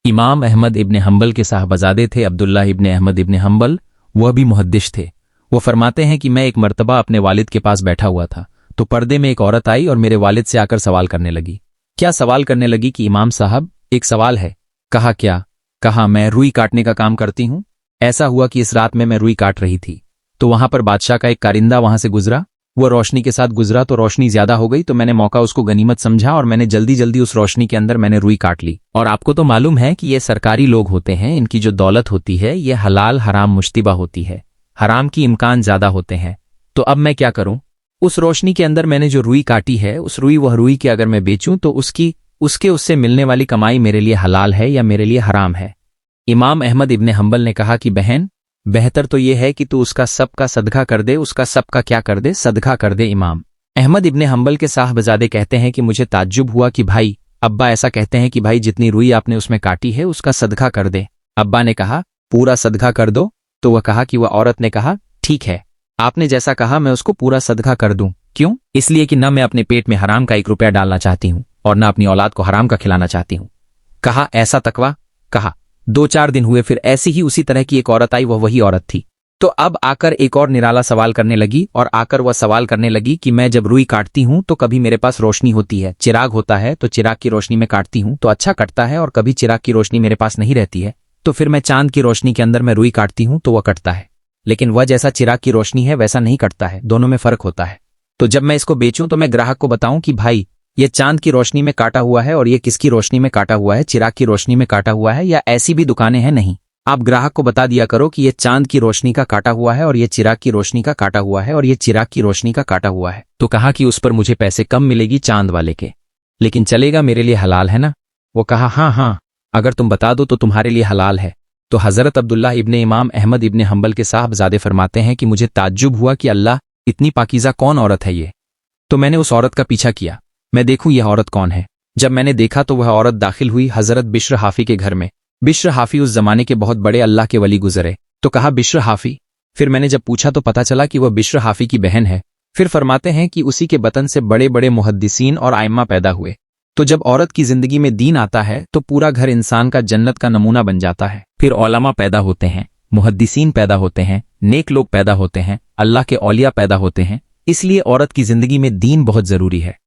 इमाम अहमद इब्न हम्बल के साहबजादे थे अब्दुल्लाह इब्न अहमद इब्न हम्बल, वह भी मुहद्दिस थे। वो फरमाते हैं कि मैं एक मर्तबा अपने वालिद के पास बैठा हुआ था तो पर्दे में एक औरत आई और मेरे वालिद से आकर सवाल करने लगी। क्या सवाल करने लगी कि इमाम साहब एक सवाल है। कहा क्या? कहा मैं रुई काटने का काम करती हूं। ऐसा हुआ कि इस रात में मैं रुई काट रही थी तो वहां पर बादशाह का एक कारिंदा वहां से गुजरा। वो रोशनी के साथ गुजरा तो रोशनी ज्यादा हो गई तो मैंने मौका उसको गनीमत समझा और मैंने जल्दी जल्दी उस रोशनी के अंदर मैंने रुई काट ली। और आपको तो मालूम है कि ये सरकारी लोग होते हैं, इनकी जो दौलत होती है ये हलाल हराम मुश्तिबा होती है, हराम की इम्कान ज्यादा होते हैं। तो अब मैं क्या करूं? उस रोशनी के अंदर मैंने जो रुई काटी है उस वह रुई के अगर मैं बेचूं तो उससे मिलने वाली कमाई मेरे लिए हलाल है या मेरे लिए हराम है? इमाम अहमद इब्न हम्बल ने कहा कि बहन, बेहतर तो यह है कि तू उसका सबका सदका कर दे। उसका सबका क्या कर दे? सदका कर दे। इमाम अहमद इब्न हम्बल के साहबजादे कहते हैं कि मुझे ताज्जुब हुआ कि भाई, अब्बा ऐसा कहते हैं कि भाई जितनी रुई आपने उसमें काटी है उसका सदका कर दे। अब्बा ने कहा पूरा सदका कर दो। तो वह कहा कि वह औरत ने कहा ठीक है, आपने जैसा कहा मैं उसको पूरा सदका कर दूं। क्यों? इसलिए कि न मैं अपने पेट में हराम का 1 रुपया डालना चाहती हूं और न अपनी औलाद को हराम का खिलाना चाहती हूं। कहा ऐसा तकवा? कहा। 2-4 दिन हुए फिर ऐसी ही उसी तरह की एक औरत आई, वह वही औरत थी। तो अब आकर एक और निराला सवाल करने लगी और आकर वह सवाल करने लगी कि मैं जब रुई काटती हूं तो कभी मेरे पास रोशनी होती है, चिराग होता है तो चिराग की रोशनी में काटती हूं तो अच्छा कटता है, और कभी चिराग की रोशनी मेरे पास नहीं रहती है तो फिर मैं चांद की रोशनी के अंदर मैं रुई काटती हूं तो वह कटता है, लेकिन वह जैसा चिराग की रोशनी है वैसा नहीं कटता है, दोनों में फर्क होता है। तो जब मैं इसको बेचूं तो मैं ग्राहक को बताऊं कि भाई ये चांद की रोशनी में काटा हुआ है और ये किसकी रोशनी में काटा हुआ है? चिराग की रोशनी में काटा हुआ है। या ऐसी भी दुकानें हैं? नहीं, आप ग्राहक को बता दिया करो कि ये चांद की रोशनी का काटा हुआ है और ये चिराग की रोशनी का काटा हुआ है और ये चिराग की रोशनी का काटा हुआ है। तो कहा कि उस पर मुझे पैसे कम मिलेगी चांद वाले के, लेकिन चलेगा, मेरे लिए हलाल है ना? वो कहा हाँ हाँ, अगर तुम बता दो तो तुम्हारे लिए हलाल है। तो हजरत अब्दुल्लाह इब्न इमाम अहमद इब्न हम्बल के साहबजादे फरमाते हैं कि मुझे ताज्जुब हुआ कि अल्लाह, इतनी पाकीज़ा कौन औरत है ये? तो मैंने उस औरत का पीछा किया, मैं देखूं यह औरत कौन है। जब मैंने देखा तो वह औरत दाखिल हुई हजरत बिश्र हाफी के घर में। बिश्र हाफी उस जमाने के बहुत बड़े अल्लाह के वली गुजरे। तो कहा बिश्र हाफी। फिर मैंने जब पूछा तो पता चला कि वह बिश्र हाफी की बहन है। फिर फरमाते हैं कि उसी के बतन से बड़े बड़े मुहद्दिसीन और आइम्मा पैदा हुए। तो जब औरत की जिंदगी में दीन आता है तो पूरा घर इंसान का जन्नत का नमूना बन जाता है। फिर औलमा पैदा होते हैं, मुहद्दिसीन पैदा होते हैं, नेक लोग पैदा होते हैं, अल्लाह के औलिया पैदा होते हैं। इसलिए औरत की जिंदगी में दीन बहुत जरूरी है।